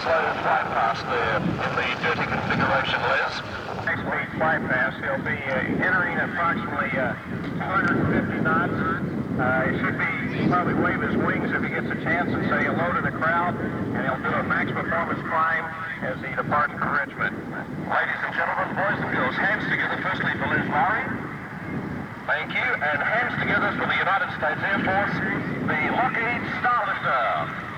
slow flight pass there in the dirty configuration, Les. High-speed flight pass. He'll be entering approximately 250 knots. He should be probably wave his wings if he gets a chance and say hello to the crowd, and he'll do a max performance climb as he departs for Richmond. Ladies and gentlemen, boys and girls, hands together firstly for Les Lowry. Thank you, and hands together for the United States Air Force, the Lockheed Starlifter.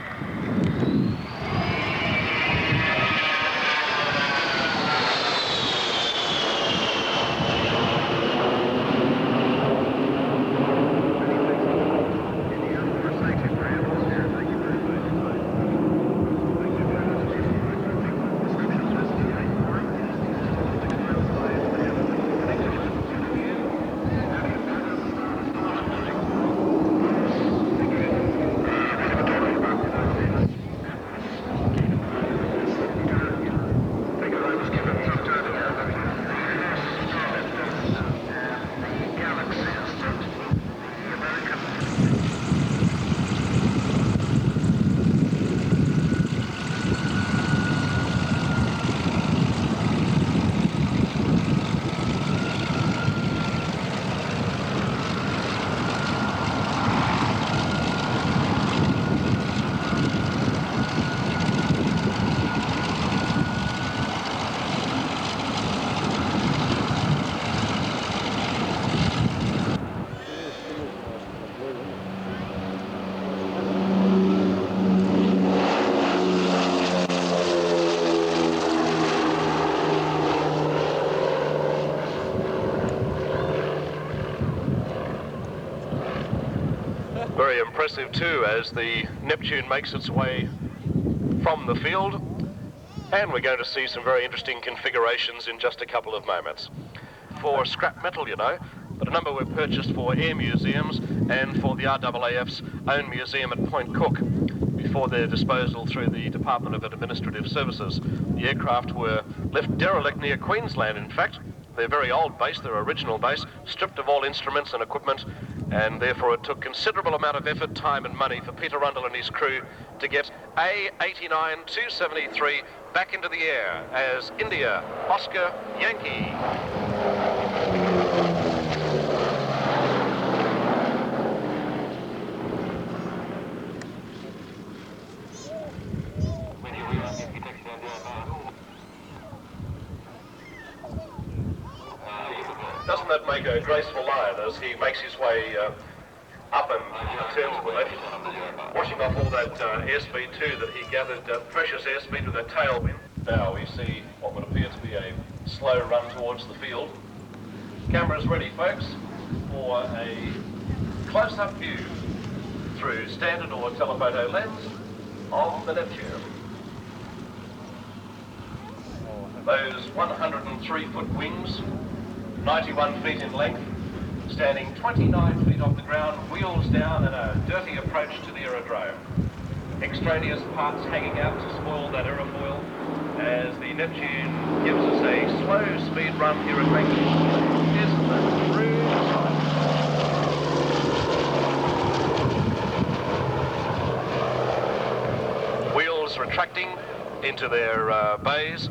impressive too as the Neptune makes its way from the field, and we're going to see some very interesting configurations in just a couple of moments. For scrap metal, you know, but a number were purchased for air museums and for the RAAF's own museum at Point Cook before their disposal through the Department of Administrative Services. The aircraft were left derelict near Queensland, in fact. Their very old base, their original base, stripped of all instruments and equipment, and therefore it took considerable amount of effort, time and money for Peter Rundle and his crew to get A89-273 back into the air as India, Oscar, Yankee. Doesn't that make a graceful line as he makes his way up and turns to the left, washing off all that airspeed too that he gathered, precious airspeed with that tailwind. Now we see what would appear to be a slow run towards the field. Cameras ready, folks, for a close-up view through standard or telephoto lens of the Neptune. Those 103-foot wings, 91 feet in length, standing 29 feet off the ground, wheels down and a dirty approach to the aerodrome. Extraneous parts hanging out to spoil that aerofoil as the Neptune gives us a slow speed run here at Mangalore. Isn't that true? Wheels retracting into their bays.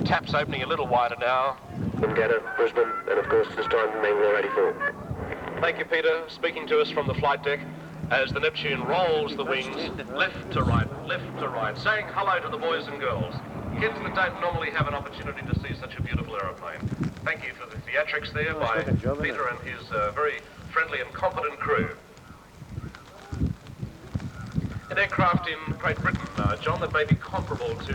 Taps opening a little wider now. Gather, Brisbane, and of course this time Mangalore 84. Thank you, Peter, speaking to us from the flight deck as the Neptune rolls the wings left to right, saying hello to the boys and girls. Kids that don't normally have an opportunity to see such a beautiful aeroplane. Thank you for the theatrics there by Peter and his very friendly and competent crew. An aircraft in Great Britain, John, that may be comparable to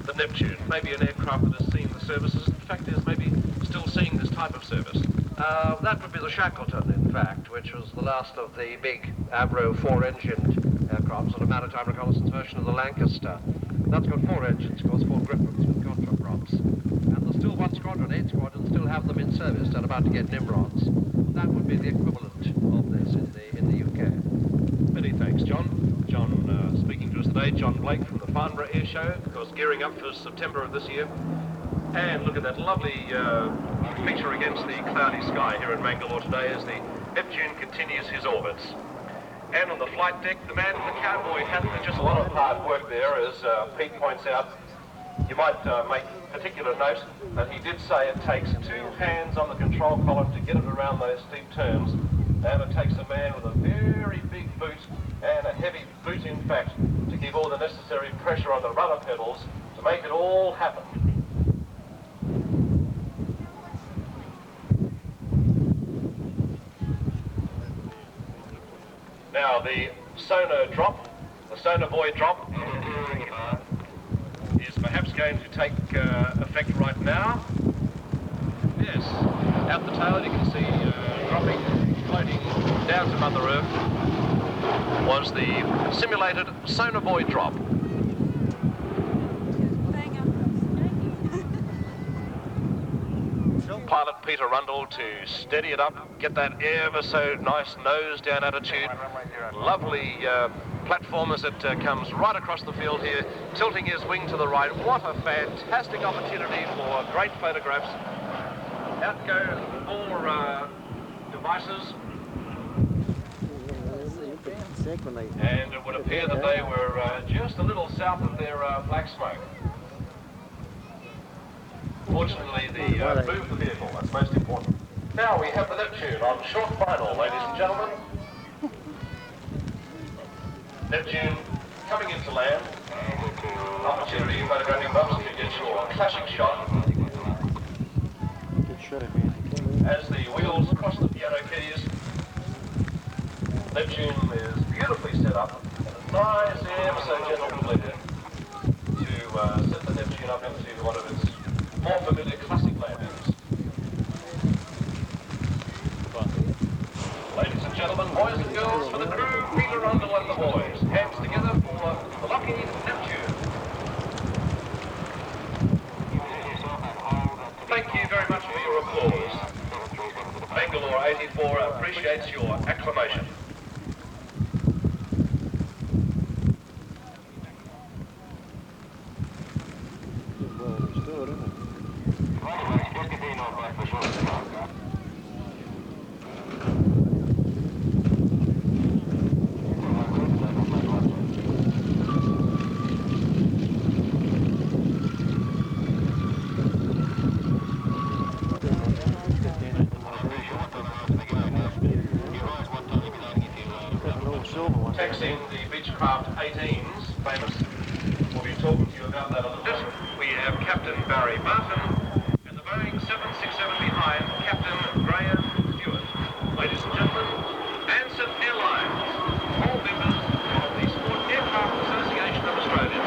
the Neptune, maybe an aircraft that has seen the services, in fact is maybe still seeing this type of service. That would be the Shackleton, in fact, which was the last of the big Avro 4-engined aircraft, sort of maritime reconnaissance version of the Lancaster. That's got 4 engines, of course, 4 Griffins with contraprops. And there's still one squadron, 8 squadrons, still have them in service. They're about to get Nimrods. That would be the equivalent of this in the UK. Many thanks, John. John speaking to us today, John Blake from the Farnborough Airshow, of course gearing up for September of this year. And look at that lovely feature against the cloudy sky here in Mangalore today as the Neptune continues his orbits. And on the flight deck, the man in the cowboy hat, there's just a lot of hard work there, as Pete points out. You might make particular note that he did say it takes 2 hands on the control column to get it around those steep turns, and it takes a man with a very big boot, and a heavy boot in fact, to keep all the necessary pressure on the rudder pedals to make it all happen. Now the sonar drop, the sonar buoy drop, is perhaps going to take effect right now. Yes, at the tail you can see dropping, floating down to Mother Earth was the simulated sonar buoy drop. Pilot Peter Rundle to steady it up, get that ever so nice nose down attitude. Lovely platform as it comes right across the field here, tilting his wing to the right. What a fantastic opportunity for great photographs. Out go 4 devices. And it would appear that they were just a little south of their black smoke. Fortunately, moved the vehicle, that's most important. Now we have the Neptune on short final, ladies and gentlemen. Neptune coming into land. Opportunity photographing buffs to get your classic shot. As the wheels cross the piano keys, Neptune is beautifully set up and a nice, ever so gentle blend to set the Neptune up into one of its more familiar classic landings. Ladies and gentlemen, boys and girls, for the crew boys. Hands together for the lucky Neptune. Thank you very much for your applause. Mangalore 84 appreciates your acclamation. Taxiing the Beechcraft 18s, famous. We'll be talking to you about that a little bit. We have Captain Barry Martin and the Boeing 767 behind Captain Graham Stewart. Ladies and gentlemen, Ansett Airlines, all members of the Sport Aircraft Association of Australia.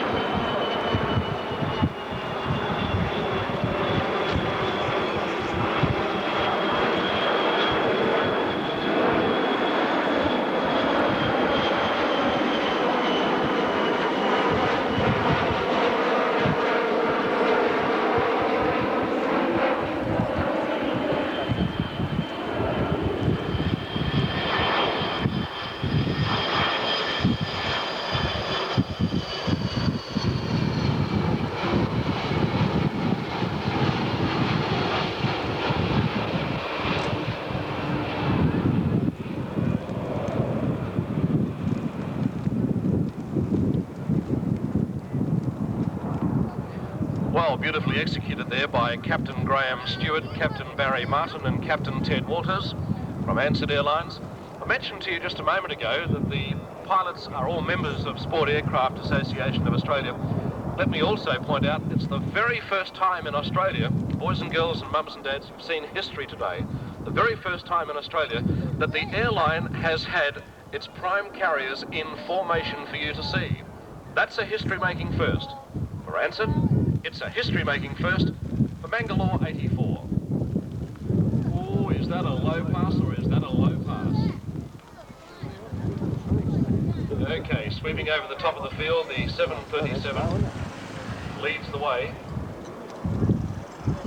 Well, beautifully executed there by Captain Graham Stewart, Captain Barry Martin and Captain Ted Walters from Ansett Airlines. I mentioned to you just a moment ago that the pilots are all members of Sport Aircraft Association of Australia. Let me also point out it's the very first time in Australia, boys and girls and mums and dads, you've seen history today, the very first time in Australia that the airline has had its prime carriers in formation for you to see. That's a history-making first. For Ansett, it's a history-making first for Mangalore 84. Oh, is that a low pass or is that a low pass? Okay, sweeping over the top of the field, the 737 leads the way.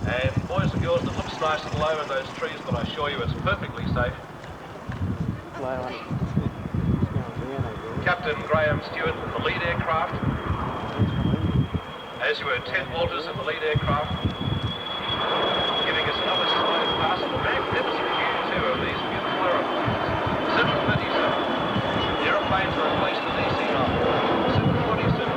And boys and girls, it looks nice and low in those trees, but I assure you it's perfectly safe. Captain Graham Stewart in the lead aircraft. As you heard, Ted Walters in the lead aircraft, giving us another slow pass of a magnificent view too of these beautiful aeroplanes. 737. The aeroplanes are replaced with DC-9. 727.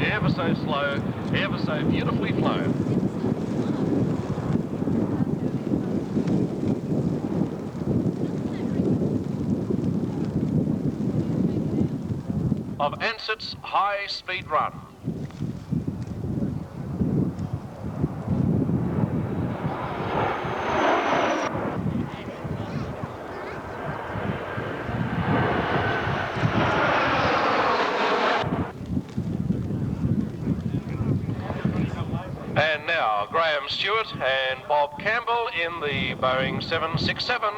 Ever so slow, ever so beautifully flown. Of Ansett's high-speed run. And now, Graham Stewart and Bob Campbell in the Boeing 767,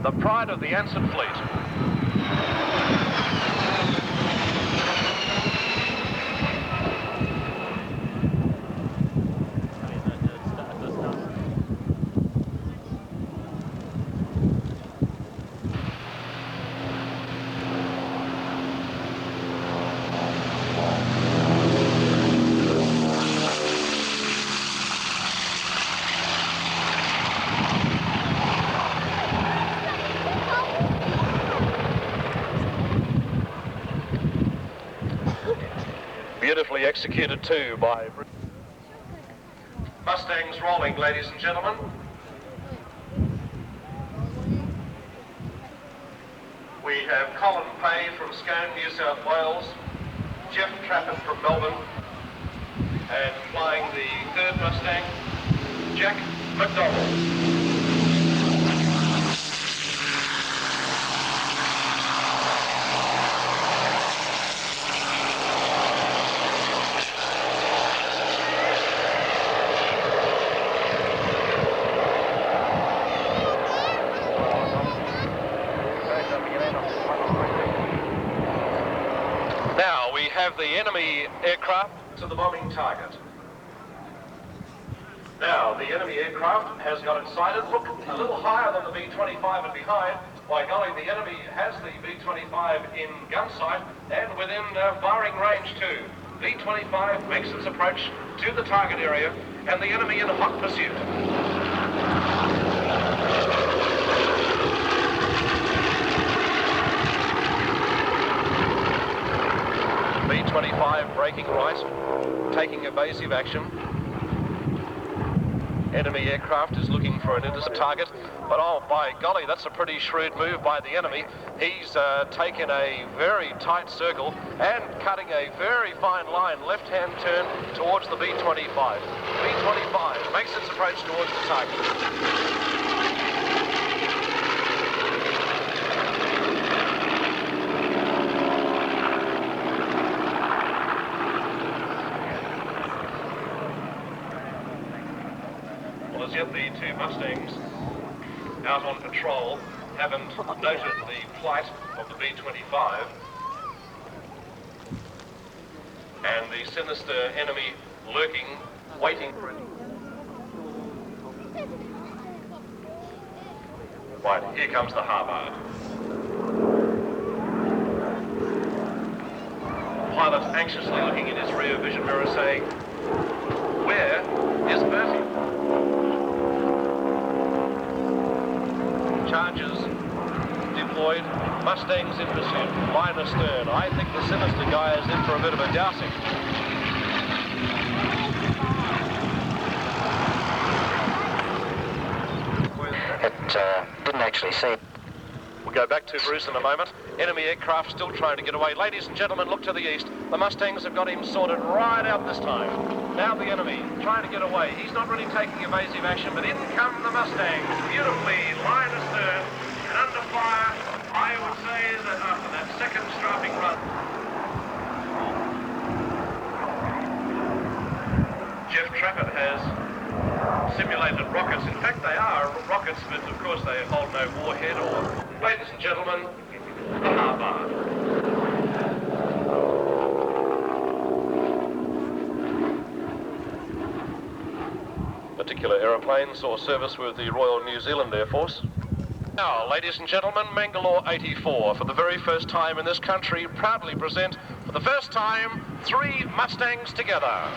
the pride of the Ansett fleet. Beautifully executed too by Mustangs rolling, ladies and gentlemen. We have Colin Pay from Scone, New South Wales, Jeff Trappett from Melbourne, Mustang, Jack McDonald. Now we have the enemy aircraft to the bombing target. Now the enemy aircraft has got it sighted. Look, a little higher than the B-25 and behind. By golly, the enemy has the B-25 in gun sight and within firing range too. B-25 makes its approach to the target area and the enemy in hot pursuit. B-25 braking right, taking evasive action. Enemy aircraft is looking for an intercept target, but oh by golly, that's a pretty shrewd move by the enemy. He's taken a very tight circle and cutting a very fine line, left-hand turn towards the B-25. B-25 makes its approach towards the target. As yet, the two Mustangs out on patrol haven't noted the flight of the B-25 and the sinister enemy lurking, waiting for it. Right, here comes the Harvard. Pilot anxiously looking in his rear vision mirror saying, "Where is Bertie?" Chargers deployed, Mustangs in pursuit, line astern. I think the sinister guy is in for a bit of a dousing. It didn't actually see. We'll go back to Bruce in a moment. Enemy aircraft still trying to get away. Ladies and gentlemen, look to the east. The Mustangs have got him sorted right out this time. Now the enemy trying to get away. He's not really taking evasive action, but in come the Mustangs. Beautifully, line astern and under fire. I would say that after that second strapping run. Jeff Trappett has simulated rockets. In fact, they are rockets, but of course they hold no warhead or... Ladies and gentlemen, the Harvard. Particular aeroplane saw service with the Royal New Zealand Air Force. Now, ladies and gentlemen, Mangalore 84, for the very first time in this country, proudly present, for the first time, 3 Mustangs together.